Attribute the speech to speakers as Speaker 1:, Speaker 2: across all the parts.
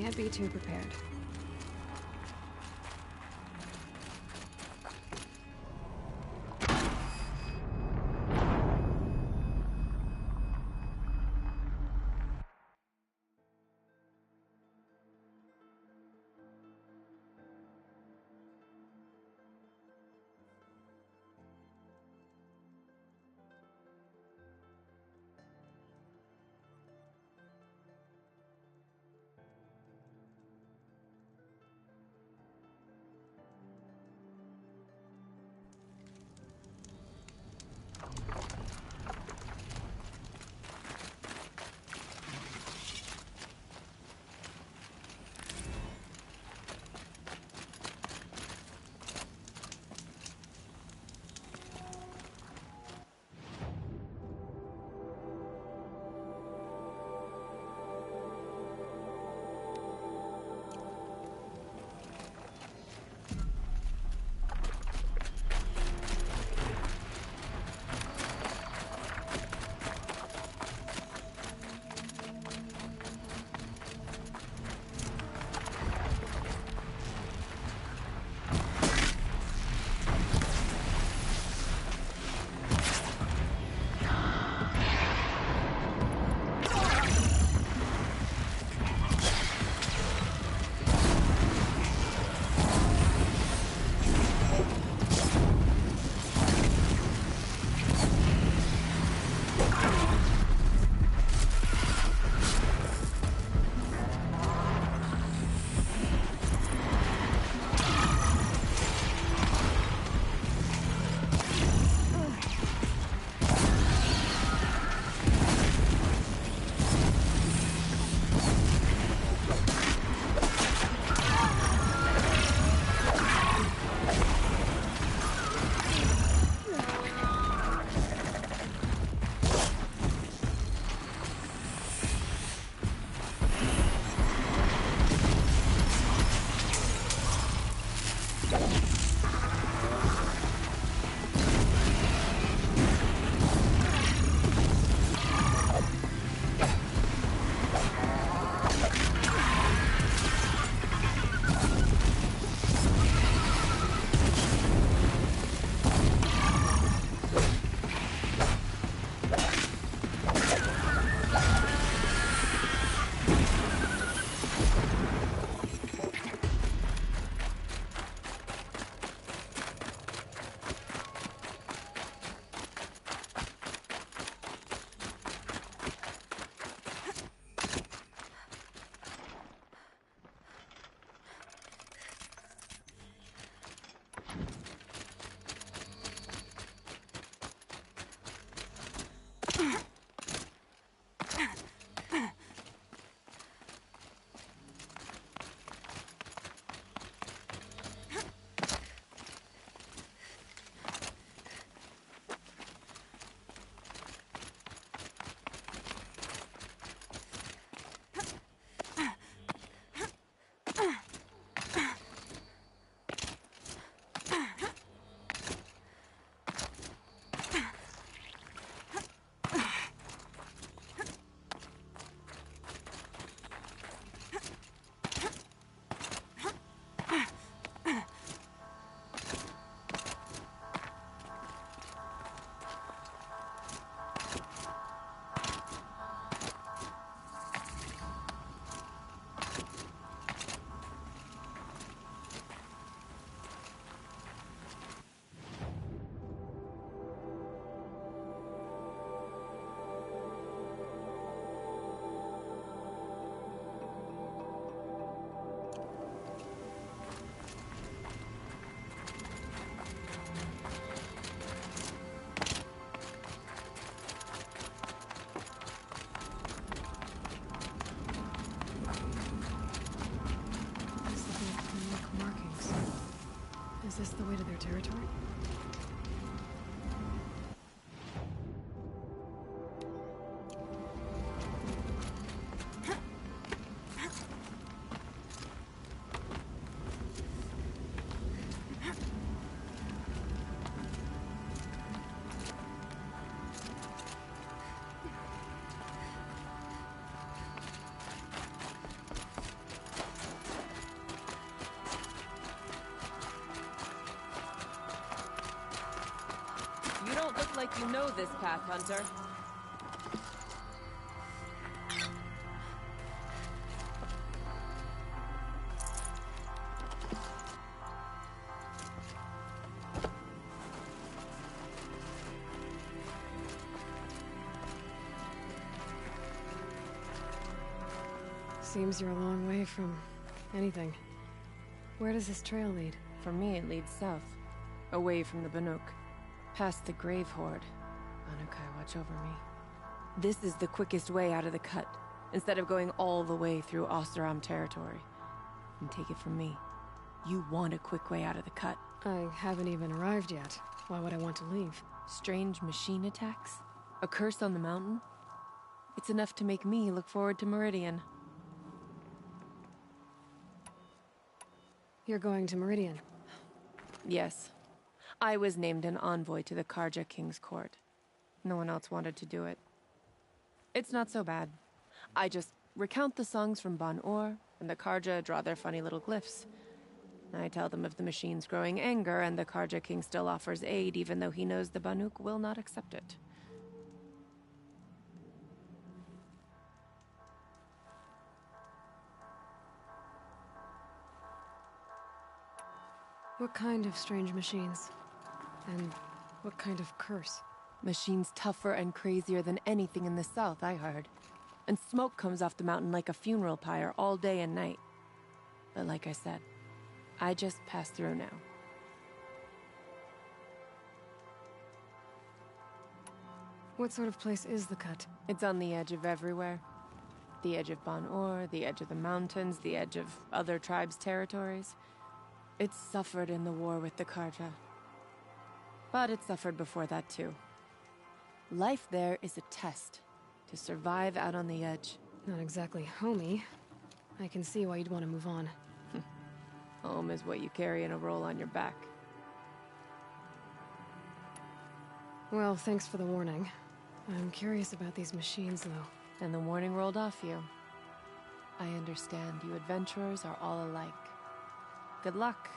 Speaker 1: Can't be too prepared. look like you know this path, Hunter.
Speaker 2: Seems you're a long way from anything. Where does this trail lead?
Speaker 1: For me, it leads south. Away from the Banuk. Past the Grave Horde. Anukai, watch over me. This is the quickest way out of the cut, instead of going all the way through Oseram territory. And take it from me, you want a quick way out of the cut.
Speaker 2: I haven't even arrived yet. Why would I want to leave?
Speaker 1: Strange machine attacks? A curse on the mountain? It's enough to make me look forward to Meridian.
Speaker 2: You're going to Meridian?
Speaker 1: Yes. I was named an envoy to the Karja King's court. No one else wanted to do it. It's not so bad. I just recount the songs from Ban-Or, and the Karja draw their funny little glyphs. I tell them of the machine's growing anger, and the Karja King still offers aid even though he knows the Banuk will not accept it.
Speaker 2: What kind of strange machines? And what kind of curse?
Speaker 1: Machines tougher and crazier than anything in the south, I heard. And smoke comes off the mountain like a funeral pyre all day and night. But like I said, I just pass through now.
Speaker 2: What sort of place is the cut?
Speaker 1: It's on the edge of everywhere. The edge of Ban-Or, the edge of the mountains, the edge of other tribes' territories. It's suffered in the war with the Karja. But it suffered before that too. Life there is a test to survive out on the edge.
Speaker 2: Not exactly homey. I can see why you'd want to move on.
Speaker 1: Home is what you carry in a roll on your back.
Speaker 2: Well, thanks for the warning. I'm curious about these machines, though.
Speaker 1: And the warning rolled off you. I understand you adventurers are all alike. Good luck.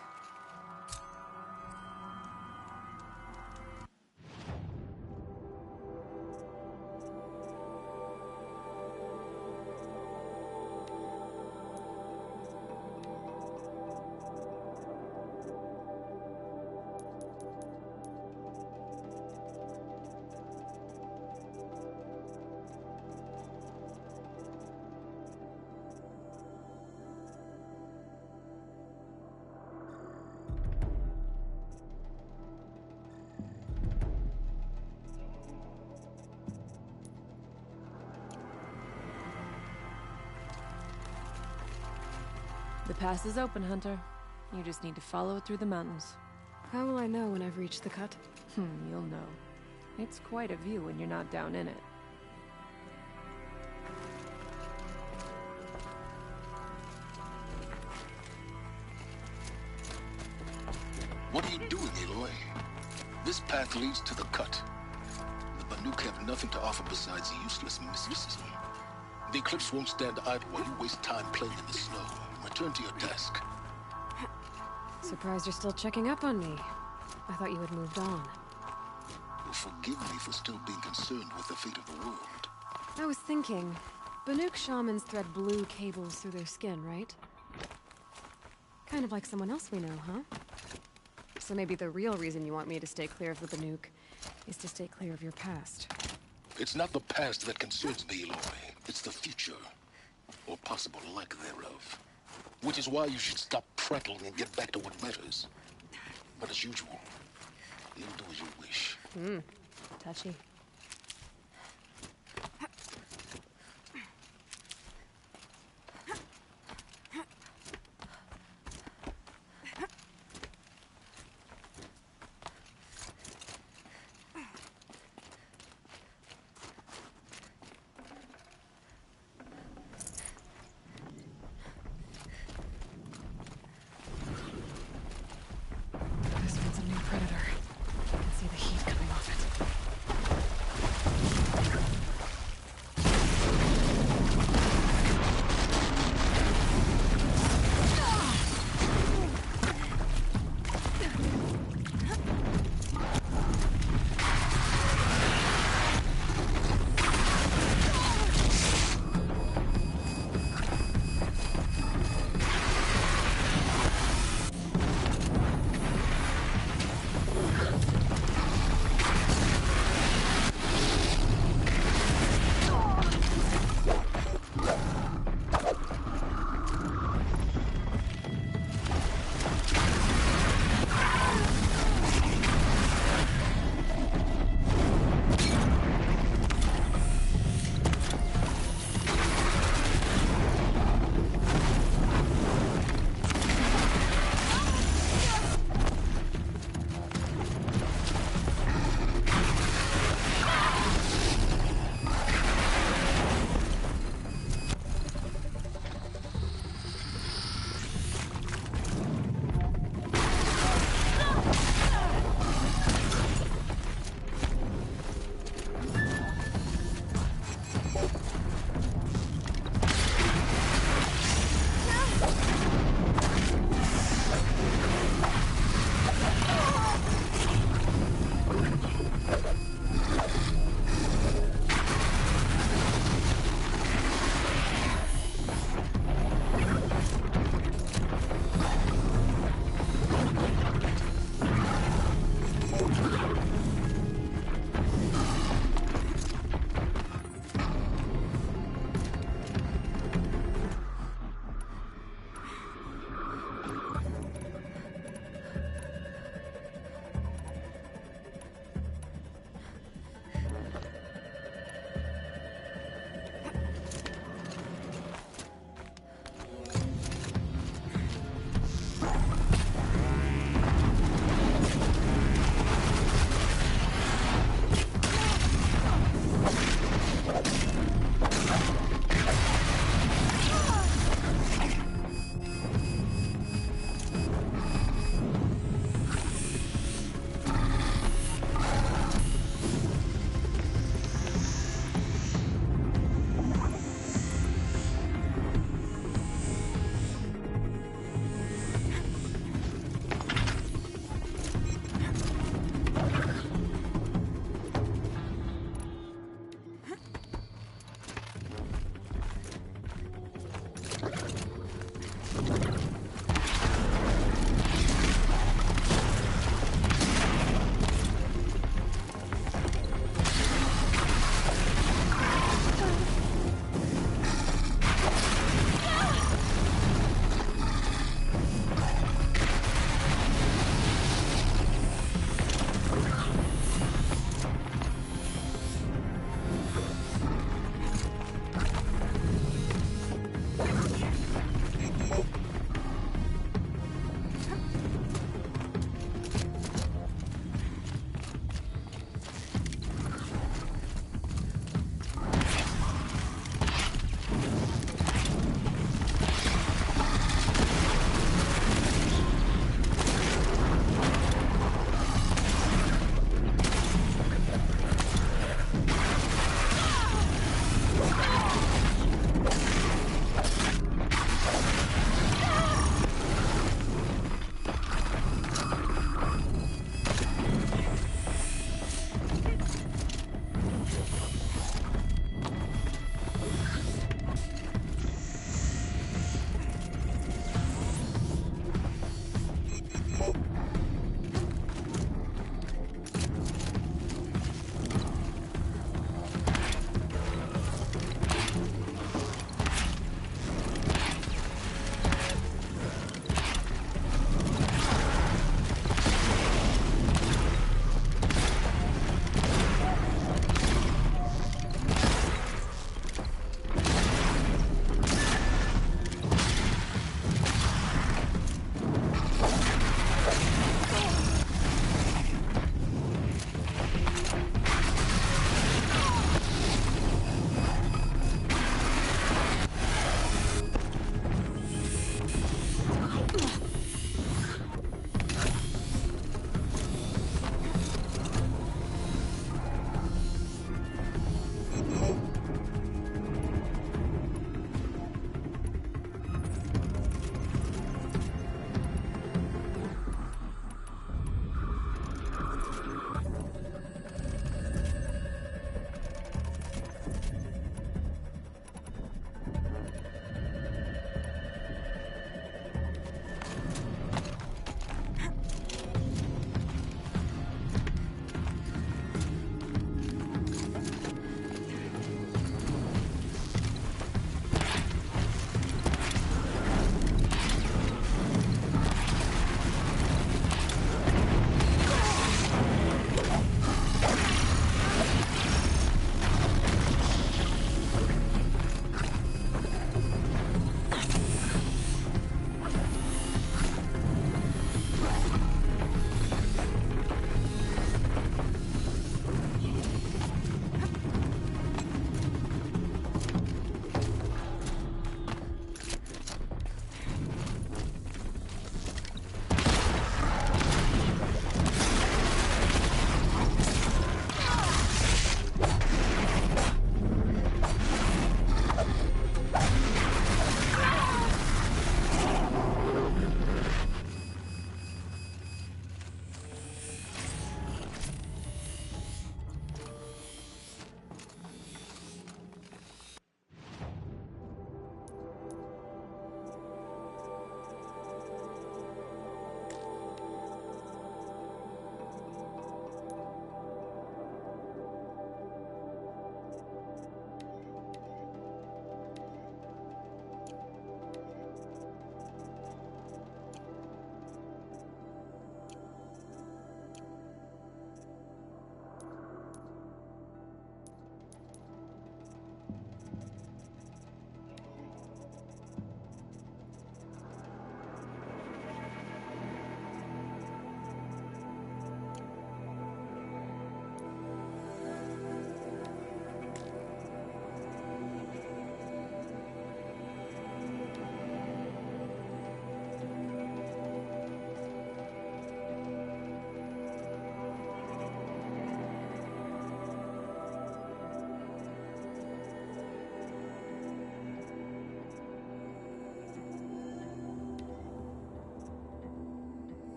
Speaker 1: The pass is open, Hunter. You just need to follow it through the mountains.
Speaker 2: How will I know when I've reached the cut?
Speaker 1: You'll know. It's quite a view when you're not down in it.
Speaker 3: What are you doing, Aloy? This path leads to the cut. The Banuk have nothing to offer besides useless mysticism. The Eclipse won't stand idle while you waste time playing in the snow. Return to your desk.
Speaker 2: Surprised you're still checking up on me. I thought you had moved on.
Speaker 3: You'll forgive me for still being concerned with the fate of the world.
Speaker 2: I was thinking, Banuk shamans thread blue cables through their skin, right? Kind of like someone else we know, huh? So maybe the real reason you want me to stay clear of the Banuk is to stay clear of your past.
Speaker 3: It's not the past that concerns me, Aloy. It's the future. Or possible lack thereof. Which is why you should stop prattling and get back to what matters. But as usual, you'll do as you wish.
Speaker 2: Touchy. This one's a new predator. I can see the heat coming off it.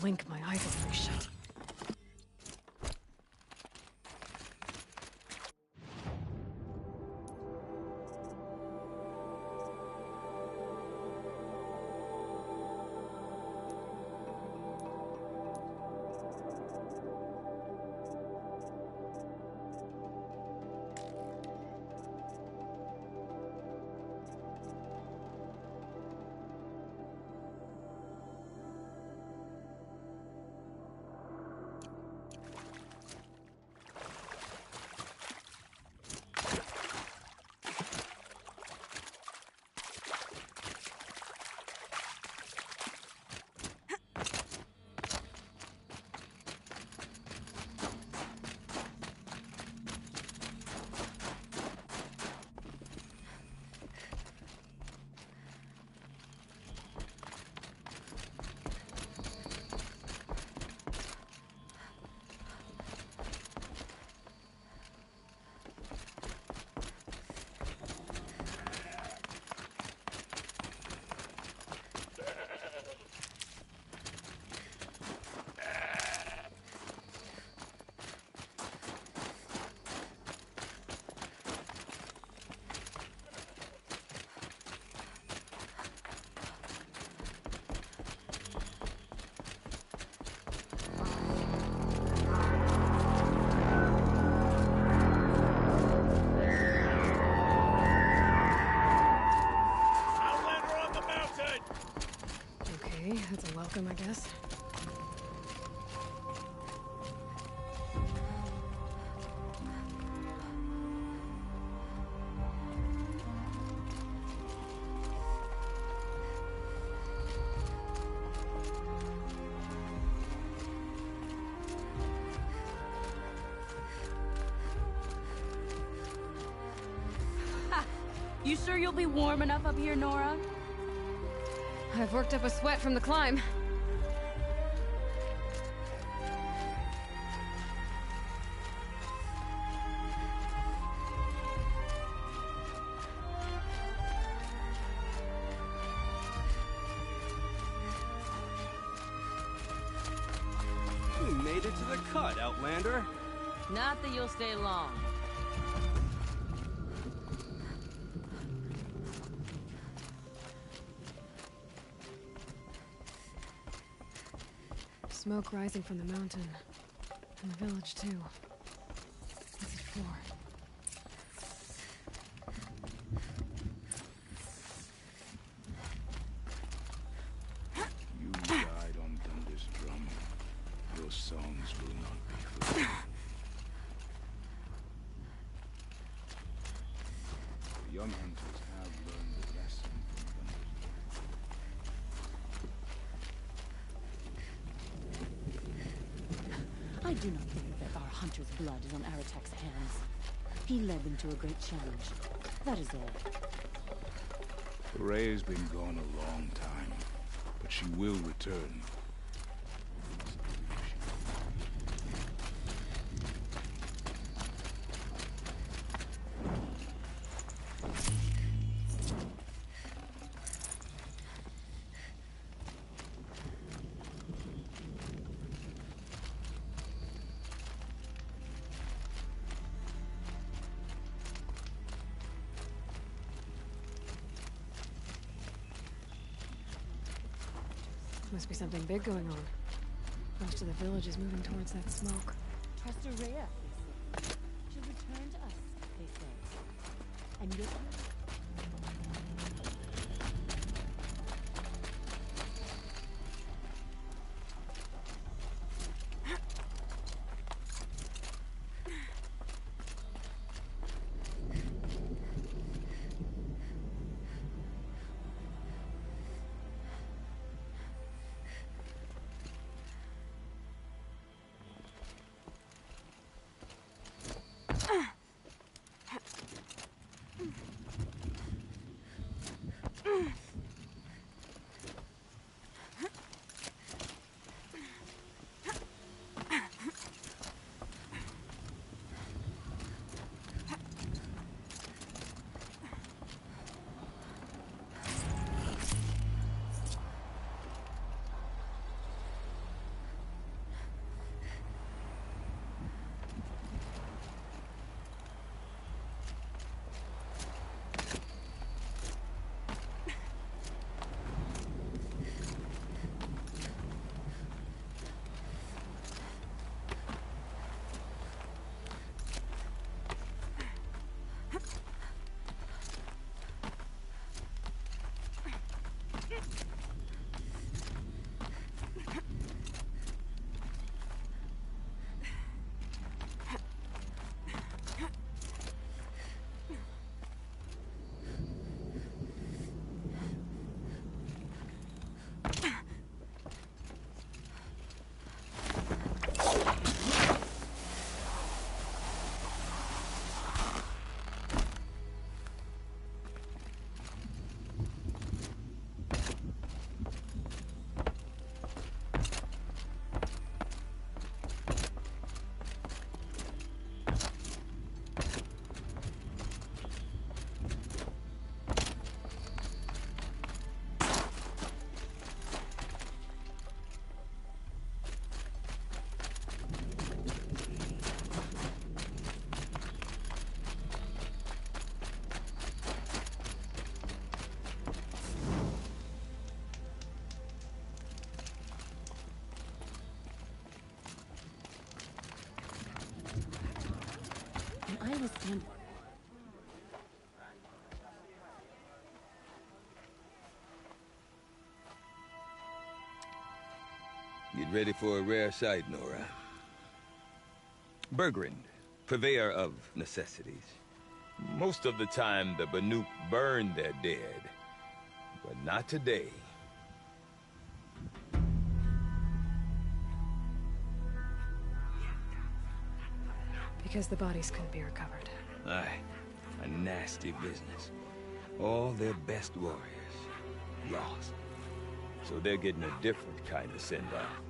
Speaker 2: blink, my eyes will break shut. That's a welcome, I guess.
Speaker 4: You sure you'll be warm enough up here, Nora?
Speaker 2: I've worked up a sweat from the climb.
Speaker 5: You made it to the cut, Outlander.
Speaker 4: Not that you'll stay long.
Speaker 2: Smoke rising from the mountain. And the village, too. What's it for?
Speaker 6: You died on Thunder's drum. Your songs will not be forgotten. The young hunters have learned a lesson from Thunder's drum.
Speaker 4: I do not think that our hunter's blood is on Aratek's hands. He led them to a great challenge. That is all.
Speaker 6: Ray's been gone a long time, but she will return.
Speaker 2: Must be something big going on. Most of the village is moving towards that smoke.
Speaker 4: Trust Rhea, they say. She'll return to us, they say. And yet... I was in...
Speaker 7: Get ready for a rare sight, Nora. Bergrand, purveyor of necessities. Most of the time, the Banuk burn their dead. But not today.
Speaker 2: Because the bodies couldn't be recovered.
Speaker 7: Aye, a nasty business. All their best warriors lost. So they're getting a different kind of send-off.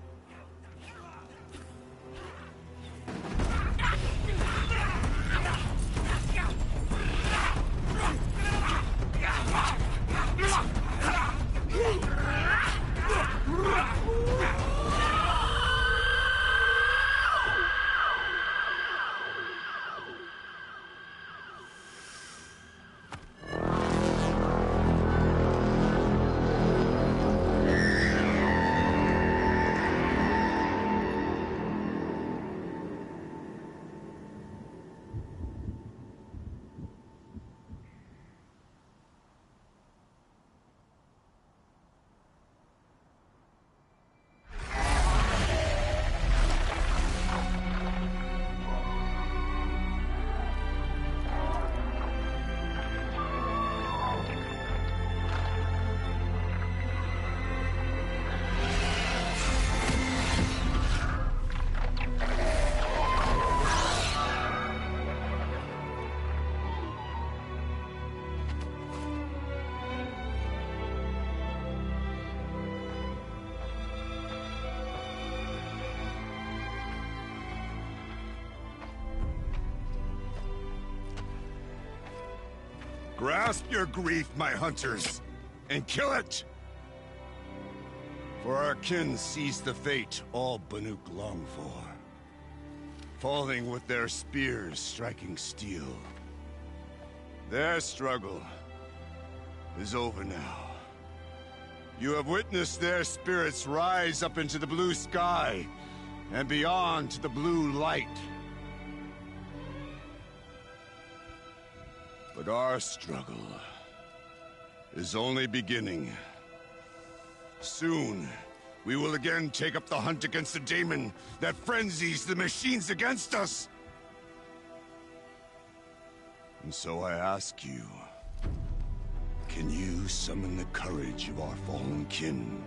Speaker 8: Grasp your grief, my hunters, and kill it! For our kin sees the fate all Banuk long for. Falling with their spears striking steel. Their struggle is over now. You have witnessed their spirits rise up into the blue sky, and beyond to the blue light. But our struggle is only beginning. Soon, we will again take up the hunt against the daemon that frenzies the machines against us. And so I ask you, can you summon the courage of our fallen kin?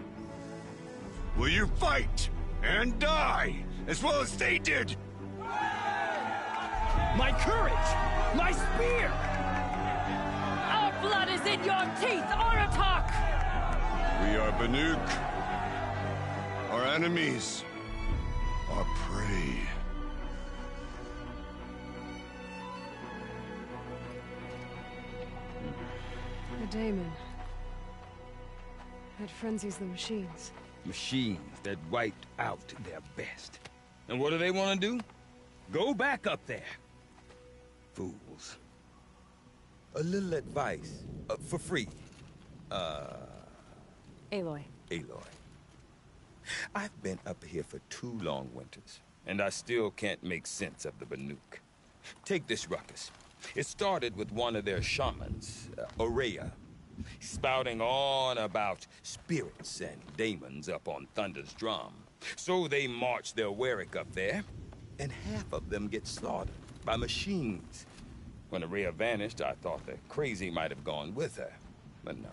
Speaker 8: Will you fight and die as well as they did?
Speaker 5: My courage! My spear!
Speaker 9: Our blood is in your teeth, Oratok!
Speaker 8: We are Banuk. Our enemies are prey.
Speaker 2: The daemon. It frenzies the machines.
Speaker 7: Machines that wiped out their best. And what do they want to do? Go back up there. Fools. A little advice, for free.
Speaker 2: Aloy.
Speaker 7: Aloy. I've been up here for 2 long winters, and I still can't make sense of the Banuk. Take this ruckus. It started with one of their shamans, Aurea, spouting on about spirits and daemons up on Thunder's drum. So they march their Warwick up there, and half of them get slaughtered by machines. When Aurea vanished, I thought the crazy might have gone with her. But no.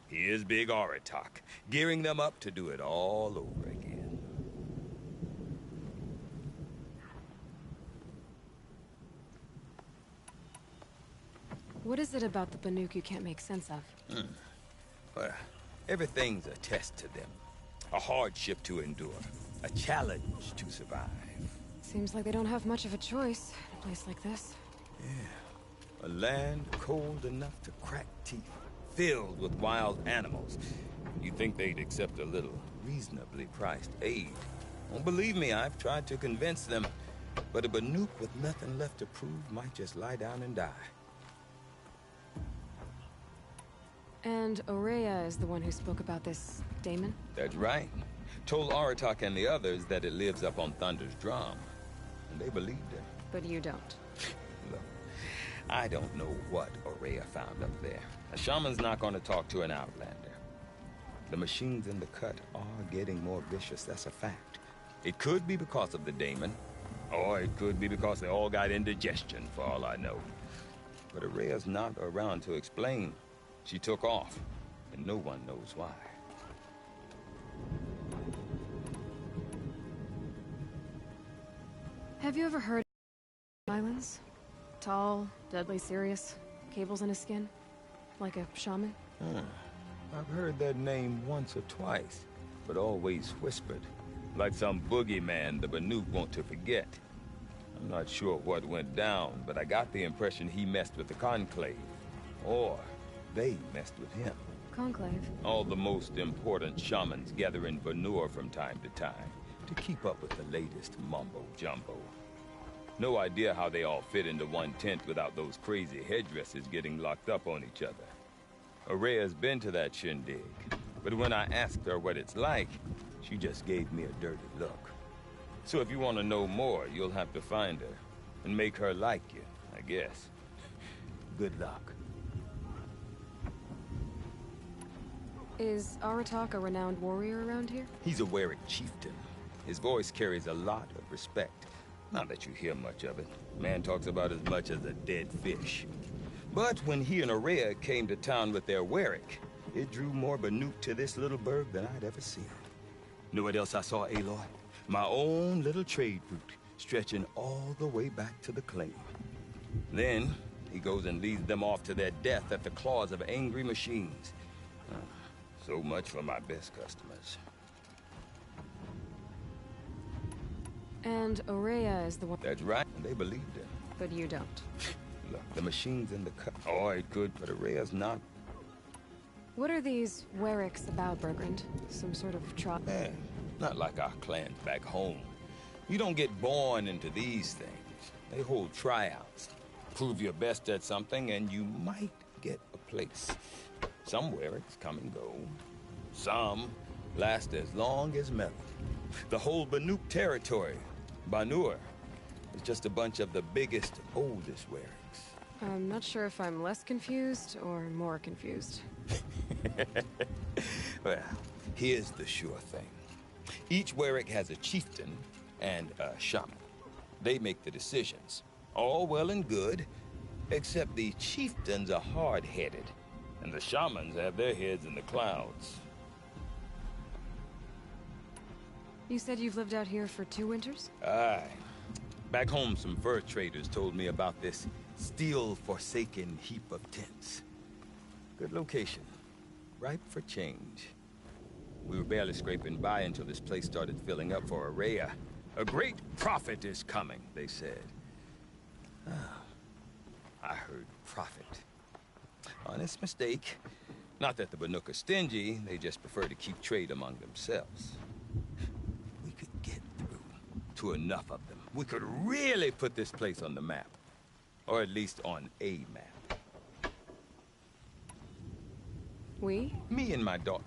Speaker 7: Here's Big Oratok, gearing them up to do it all over again.
Speaker 2: What is it about the Banuk you can't make sense of?
Speaker 7: Well, everything's a test to them. A hardship to endure. A challenge to survive.
Speaker 2: Seems like they don't have much of a choice in a place like this.
Speaker 7: Yeah. A land cold enough to crack teeth. Filled with wild animals. You'd think they'd accept a little reasonably priced aid. Don't believe me, I've tried to convince them. But a Banuk with nothing left to prove might just lie down and die.
Speaker 2: And Aurea is the one who spoke about this daemon?
Speaker 7: That's right. Told Oratok and the others that it lives up on Thunder's drum. And they believed him.
Speaker 2: But you don't.
Speaker 7: Look, I don't know what Aurea found up there. A shaman's not going to talk to an outlander. The machines in the cut are getting more vicious, that's a fact. It could be because of the daemon, or it could be because they all got indigestion, for all I know. But Aurea's not around to explain. She took off, and no one knows why.
Speaker 2: Have you ever heard of Islands? Tall, deadly serious, cables in his skin, like a shaman?
Speaker 7: I've heard that name once or twice, but always whispered, like some boogeyman the Banuk want to forget. I'm not sure what went down, but I got the impression he messed with the Conclave, or they messed with him.
Speaker 2: Conclave?
Speaker 7: All the most important shamans gather in Vanur from time to time to keep up with the latest mumbo-jumbo. No idea how they all fit into one tent without those crazy headdresses getting locked up on each other. Aurea's been to that shindig, but when I asked her what it's like, she just gave me a dirty look. So if you want to know more, you'll have to find her and make her like you, I guess. Good luck.
Speaker 2: Is Aratak a renowned warrior around here?
Speaker 7: He's a Werik chieftain. His voice carries a lot of respect. Not that you hear much of it. Man talks about as much as a dead fish. But when he and Aurea came to town with their Werik, it drew more Banuk to this little burg than I'd ever seen. Know what else I saw, Aloy? My own little trade route, stretching all the way back to the claim. Then, he goes and leads them off to their death at the claws of angry machines. So much for my best customers.
Speaker 2: And Aurea is the one...
Speaker 7: That's right, and they believed him.
Speaker 2: But you don't.
Speaker 7: Look, the machine's in the cut. Oh, it could, but Aurea's not.
Speaker 2: What are these Weriks about, Bergrand? Some sort of tribe?
Speaker 7: Not like our clans back home. You don't get born into these things. They hold tryouts. Prove your best at something, and you might get a place. Some Weriks come and go. Some last as long as metal. The whole Banuk territory, Banur, is just a bunch of the biggest, oldest Weriks.
Speaker 2: I'm not sure if I'm less confused or more confused.
Speaker 7: Well, here's the sure thing. Each Werik has a chieftain and a shaman. They make the decisions. All well and good, except the chieftains are hard-headed, and the shamans have their heads in the clouds.
Speaker 2: You said you've lived out here for 2 winters?
Speaker 7: Aye. Back home, some fur traders told me about this steel-forsaken heap of tents. Good location. Ripe for change. We were barely scraping by until this place started filling up for Aurea. A great prophet is coming, they said. I heard prophet. Honest mistake. Not that the Banuk are stingy, they just prefer to keep trade among themselves. We could get through to enough of them. We could really put this place on the map. Or at least on a map.
Speaker 2: We?
Speaker 7: Me and my daughter.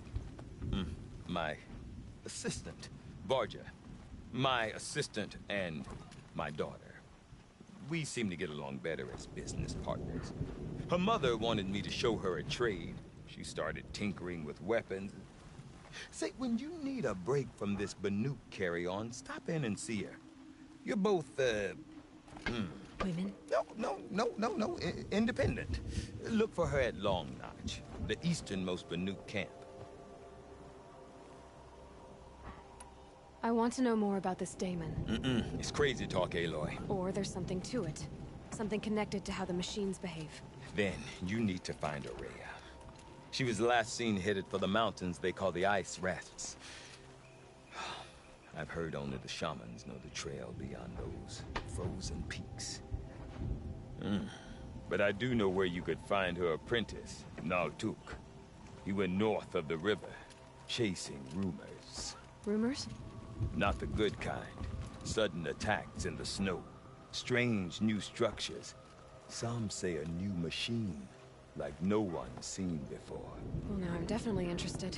Speaker 7: My assistant, Varja. My assistant and my daughter. We seem to get along better as business partners. Her mother wanted me to show her a trade. She started tinkering with weapons. Say, when you need a break from this Banuk carry-on, stop in and see her. You're both,
Speaker 2: Women?
Speaker 7: No. Independent. Look for her at Long Notch, the easternmost Banuk camp.
Speaker 2: I want to know more about this daemon.
Speaker 7: It's crazy talk, Aloy.
Speaker 2: Or there's something to it. Something connected to how the machines behave.
Speaker 7: Then, you need to find Aurea. She was last seen headed for the mountains they call the Ice Rafts. I've heard only the shamans know the trail beyond those frozen peaks. But I do know where you could find her apprentice, Naltuk. He went north of the river, chasing rumors.
Speaker 2: Rumors?
Speaker 7: Not the good kind. Sudden attacks in the snow. Strange new structures. Some say a new machine, like no one's seen before.
Speaker 2: Well, now I'm definitely interested.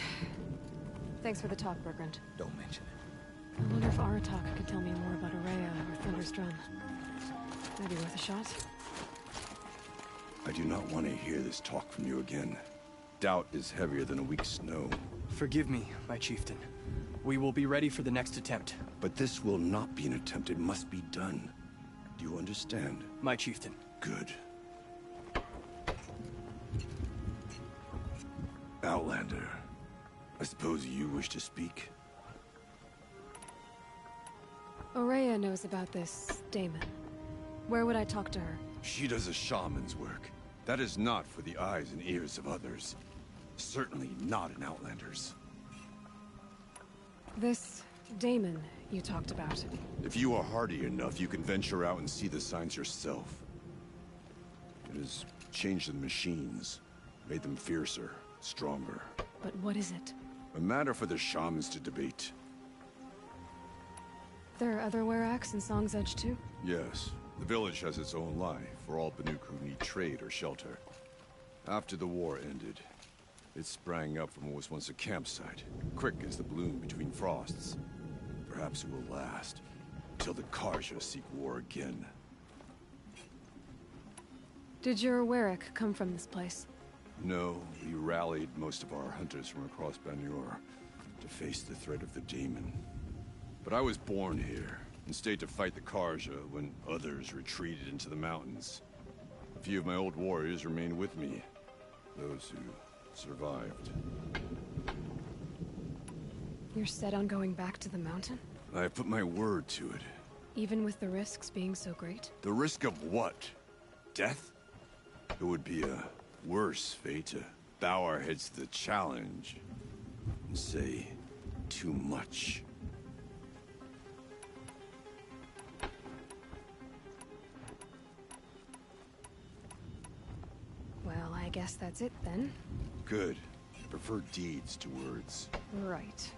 Speaker 2: Thanks for the talk, Bergrand.
Speaker 7: Don't mention it.
Speaker 2: I wonder if Aratak could tell me more about Aurea or Thunder's Drum. Maybe worth a shot.
Speaker 8: I do not want to hear this talk from you again. Doubt is heavier than a week's snow.
Speaker 5: Forgive me, my chieftain. We will be ready for the next attempt.
Speaker 8: But this will not be an attempt. It must be done. Do you understand?
Speaker 5: My chieftain.
Speaker 8: Good. Outlander, I suppose you wish to speak?
Speaker 2: Aurea knows about this Damon. Where would I talk to her?
Speaker 8: She does a shaman's work. That is not for the eyes and ears of others. Certainly not an Outlander's.
Speaker 2: This Damon you talked about.
Speaker 8: If you are hardy enough, you can venture out and see the signs yourself. It has changed the machines, made them fiercer, stronger.
Speaker 2: But what is it?
Speaker 8: A matter for the shamans to debate.
Speaker 2: There are other Weraks in Song's Edge too?
Speaker 8: Yes. The village has its own life for all Banuk who need trade or shelter. After the war ended, it sprang up from what was once a campsite, quick as the bloom between frosts. Perhaps it will last, till the Karja seek war again.
Speaker 2: Did your Werak come from this place?
Speaker 8: No, we rallied most of our hunters from across Banur to face the threat of the demon. But I was born here, and stayed to fight the Karja when others retreated into the mountains. A few of my old warriors remained with me, those who survived.
Speaker 2: You're set on going back to the mountain?
Speaker 8: I have put my word to it.
Speaker 2: Even with the risks being so great?
Speaker 8: The risk of what? Death? It would be a worse fate to bow our heads to the challenge and say too much.
Speaker 2: Well, I guess that's it then.
Speaker 8: Good. I prefer deeds to words.
Speaker 2: Right.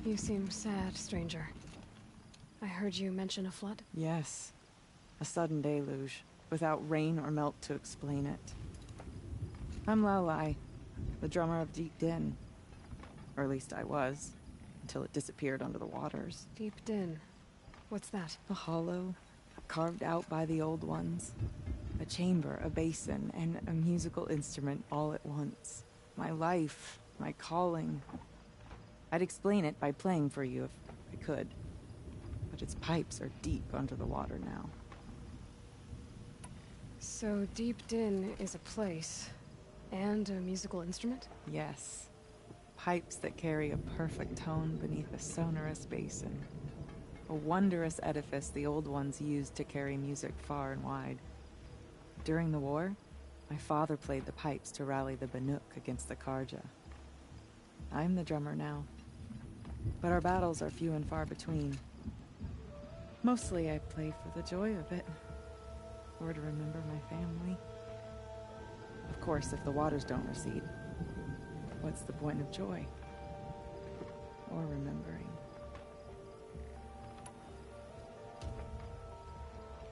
Speaker 2: You seem sad, stranger. I heard you mention a flood?
Speaker 10: Yes. A sudden deluge, without rain or melt to explain it. I'm Lalai, the drummer of Deep Din. Or at least I was, until it disappeared under the waters.
Speaker 2: Deep Din. What's that?
Speaker 10: A hollow, carved out by the old ones. A chamber, a basin, and a musical instrument all at once. My life, my calling. I'd explain it by playing for you if I could. But its pipes are deep under the water now.
Speaker 2: So Deep Din is a place, and a musical instrument?
Speaker 10: Yes. Pipes that carry a perfect tone beneath a sonorous basin. A wondrous edifice the old ones used to carry music far and wide. During the war, my father played the pipes to rally the Banuk against the Karja. I'm the drummer now. But our battles are few and far between. Mostly I play for the joy of it. Or to remember my family. Of course, if the waters don't recede, what's the point of joy? Or remembering?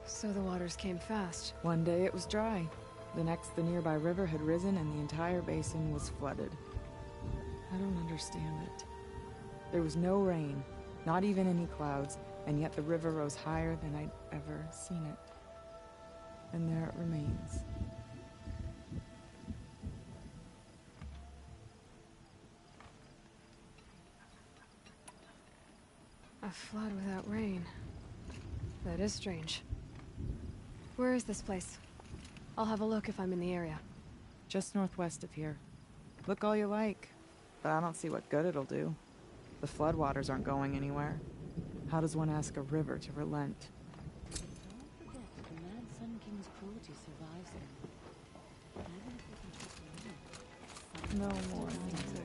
Speaker 2: So the waters came fast.
Speaker 10: One day it was dry. The next, the nearby river had risen and the entire basin was flooded. I don't understand it. There was no rain, not even any clouds, and yet the river rose higher than I'd ever seen it. And there it remains.
Speaker 2: A flood without rain. That is strange. Where is this place? I'll have a look if I'm in the area.
Speaker 10: Just northwest of here. Look all you like, but I don't see what good it'll do. The floodwaters aren't going anywhere. How does one ask a river to relent?
Speaker 4: Don't forget that the Mad Sun King's cruelty survives him.
Speaker 10: No more music.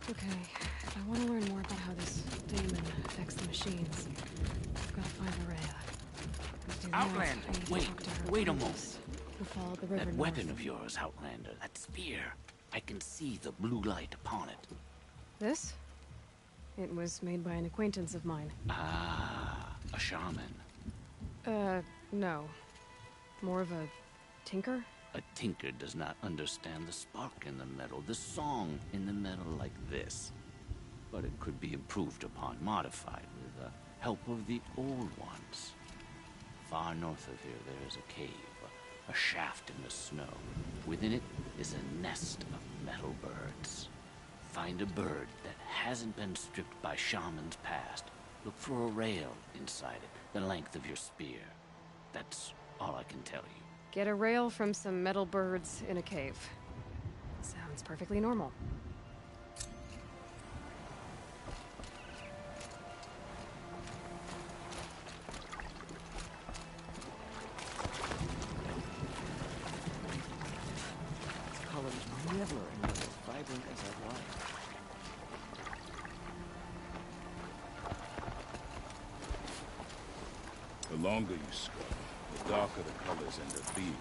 Speaker 2: Okay, if I want to learn more about how this daemon affects the machines, I've got to find Araya. To do that,
Speaker 11: Outlander,
Speaker 2: I need to
Speaker 11: wait,
Speaker 2: talk to her
Speaker 11: wait a
Speaker 2: apprentice, who followed the river
Speaker 11: That
Speaker 2: north.
Speaker 11: weapon of yours, Outlander, that spear. I can see the blue light upon it.
Speaker 2: This? It was made by an acquaintance of mine.
Speaker 11: Ah, a shaman.
Speaker 2: No. More of a tinker?
Speaker 11: A tinker does not understand the spark in the metal, the song in the metal like this. But it could be improved upon, modified with the help of the old ones. Far north of here there is a cave, a shaft in the snow. Within it is a nest of metal birds. Find a bird that hasn't been stripped by shamans past. Look for a rail inside it, the length of your spear. That's all I can tell you.
Speaker 2: Get a rail from some metal birds in a cave. Sounds perfectly normal.
Speaker 12: Its colors never are as vibrant as I'd like.
Speaker 6: The longer you scrub, the darker the colors end up being.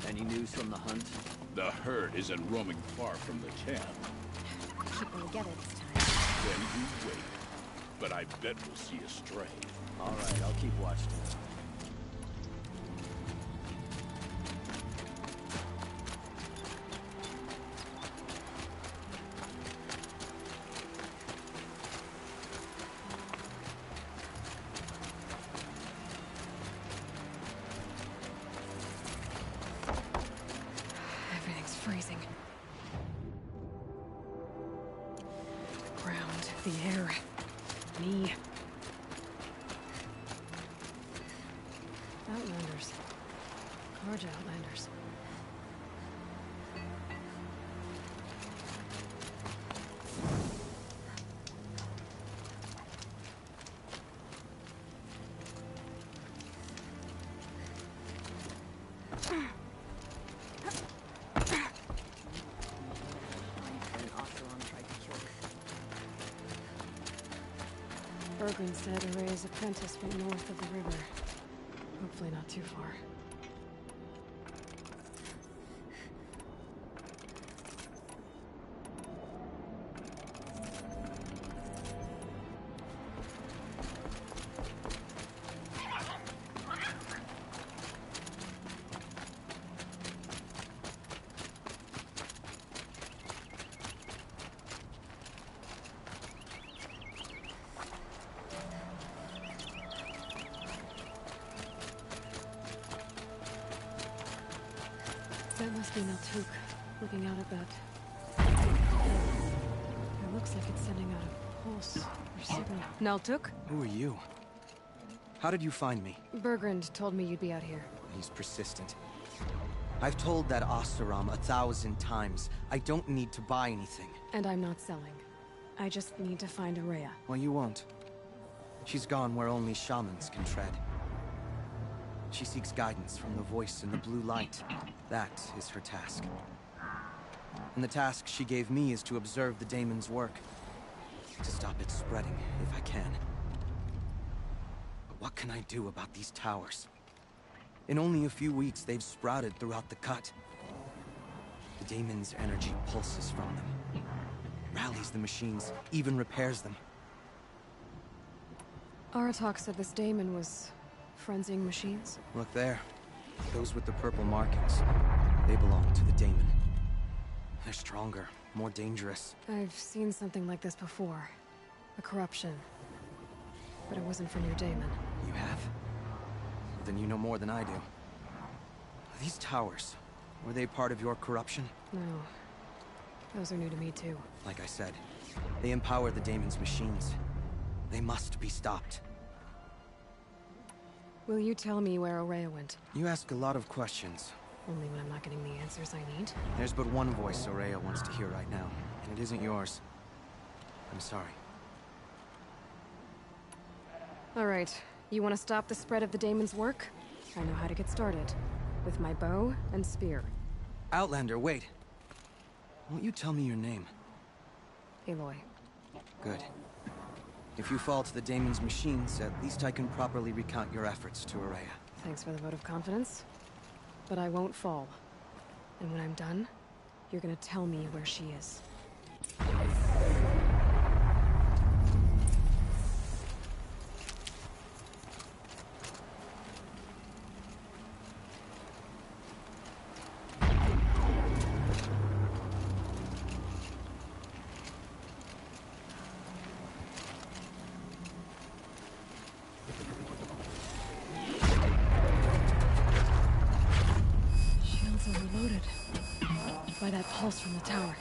Speaker 12: Any news from the hunt?
Speaker 6: The herd isn't roaming far from the camp.
Speaker 13: Keep them together this time.
Speaker 6: Then you wait. But I bet we'll see a stray.
Speaker 12: All right, I'll keep watching.
Speaker 2: Everything's freezing. The ground, the air, me. Outlanders. Large outlanders. Bergren said Araya's apprentice went north of the river. Hopefully not too far. That must be Naltuk, looking out at that. It looks like it's sending out a pulse or signal. Naltuk?
Speaker 14: Who are you? How did you find me?
Speaker 2: Bergrand told me you'd be out here.
Speaker 14: He's persistent. I've told that Oseram 1,000 times. I don't need to buy anything.
Speaker 2: And I'm not selling. I just need to find Araya.
Speaker 14: Well, you won't. She's gone where only shamans can tread. She seeks guidance from the voice in the blue light. That is her task. And the task she gave me is to observe the daemon's work. To stop it spreading, if I can. But what can I do about these towers? In only a few weeks, they've sprouted throughout the cut. The daemon's energy pulses from them. Rallies the machines, even repairs them.
Speaker 2: Aratak said this daemon was frenzying machines?
Speaker 14: Look there. Those with the purple markings. They belong to the daemon. They're stronger, more dangerous.
Speaker 2: I've seen something like this before. A corruption. But it wasn't from your daemon.
Speaker 14: You have? Then you know more than I do. These towers, were they part of your corruption?
Speaker 2: No. Those are new to me, too.
Speaker 14: Like I said, they empower the Daemon's machines. They must be stopped.
Speaker 2: Will you tell me where Ourea went?
Speaker 14: You ask a lot of questions.
Speaker 2: Only when I'm not getting the answers I need.
Speaker 14: There's but one voice Ourea wants to hear right now, and it isn't yours. I'm sorry.
Speaker 2: Alright, you want to stop the spread of the Daemon's work? I know how to get started. With my bow and spear.
Speaker 14: Outlander, wait. Won't you tell me your name?
Speaker 2: Aloy.
Speaker 14: Good. If you fall to the Daemon's machines, at least I can properly recount your efforts to Ourea.
Speaker 2: Thanks for the vote of confidence. But I won't fall. And when I'm done, you're gonna tell me where she is. Overloaded by that pulse from the tower.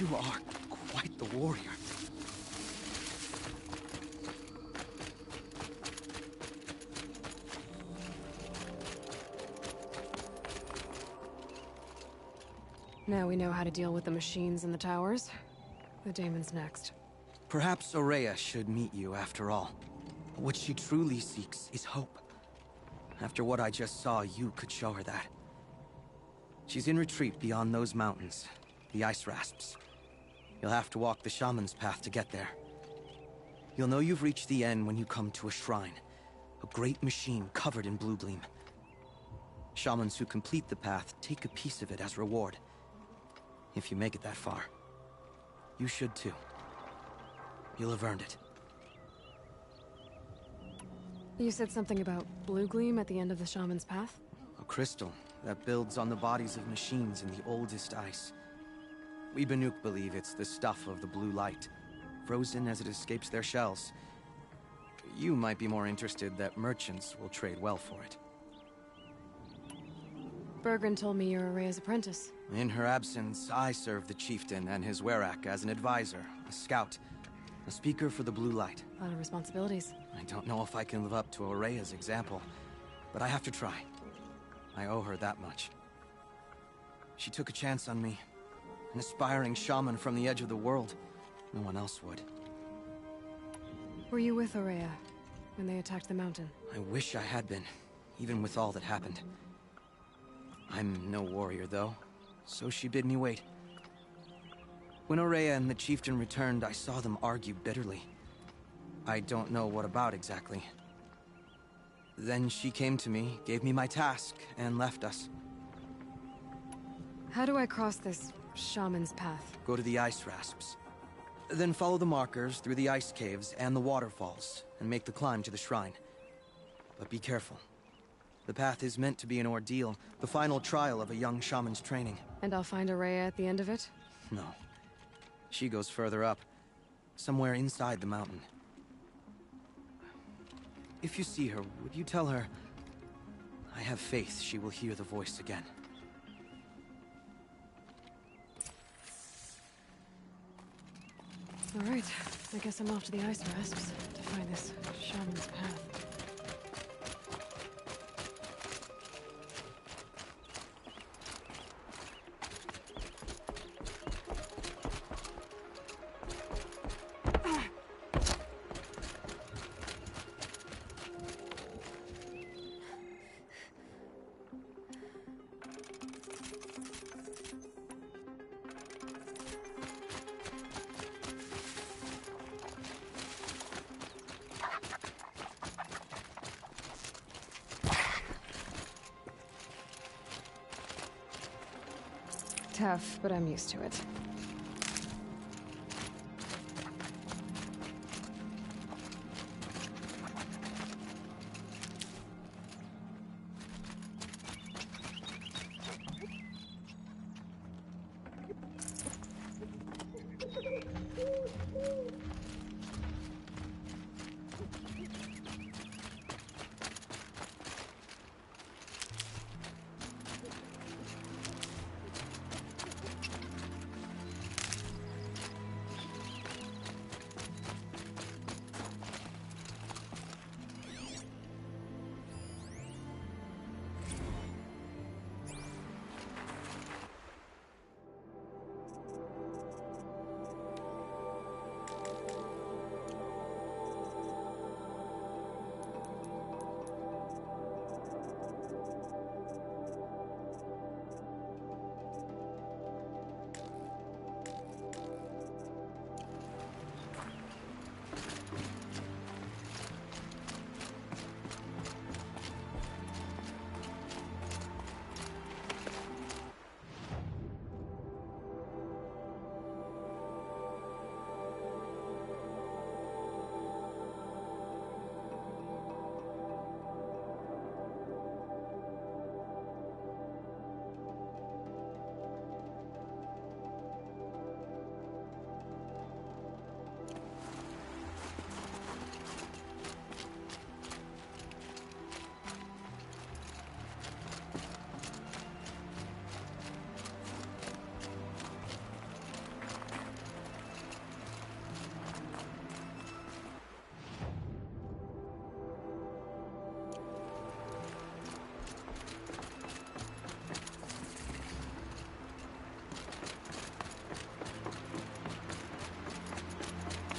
Speaker 14: You are quite the warrior.
Speaker 2: Now we know how to deal with the machines in the towers. The daemon's next.
Speaker 14: Perhaps Aurea should meet you after all. What she truly seeks is hope. After what I just saw, you could show her that. She's in retreat beyond those mountains, the ice rasps. You'll have to walk the shaman's path to get there. You'll know you've reached the end when you come to a shrine, a great machine covered in blue gleam. Shamans who complete the path take a piece of it as reward. If you make it that far, you should too. You'll have earned it.
Speaker 2: You said something about blue gleam at the end of the shaman's path?
Speaker 14: A crystal that builds on the bodies of machines in the oldest ice. We Banuk believe it's the stuff of the blue light, frozen as it escapes their shells. You might be more interested that merchants will trade well for it.
Speaker 2: Bergren told me you're Aurea's apprentice.
Speaker 14: In her absence, I serve the chieftain and his werak as an advisor, a scout, a speaker for the blue light.
Speaker 2: A lot of responsibilities.
Speaker 14: I don't know if I can live up to Aurea's example, but I have to try. I owe her that much. She took a chance on me. An aspiring shaman from the edge of the world. No one else would.
Speaker 2: Were you with Aurea when they attacked the mountain?
Speaker 14: I wish I had been, even with all that happened. I'm no warrior, though, so she bid me wait. When Aurea and the chieftain returned, I saw them argue bitterly. I don't know what about exactly. Then she came to me, gave me my task, and left us.
Speaker 2: How do I cross this shaman's path?
Speaker 14: Go to the ice rasps. Then follow the markers through the ice caves and the waterfalls, and make the climb to the shrine. But be careful. The path is meant to be an ordeal, the final trial of a young shaman's training.
Speaker 2: And I'll find Aurea at the end of it?
Speaker 14: No. She goes further up, somewhere inside the mountain. If you see her, would you tell her, I have faith she will hear the voice again.
Speaker 2: All right, I guess I'm off to the ice rasps to find this shaman's path. Tough, but I'm used to it.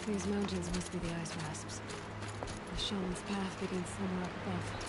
Speaker 2: These mountains must be the ice wasps. The shaman's path begins somewhere up above.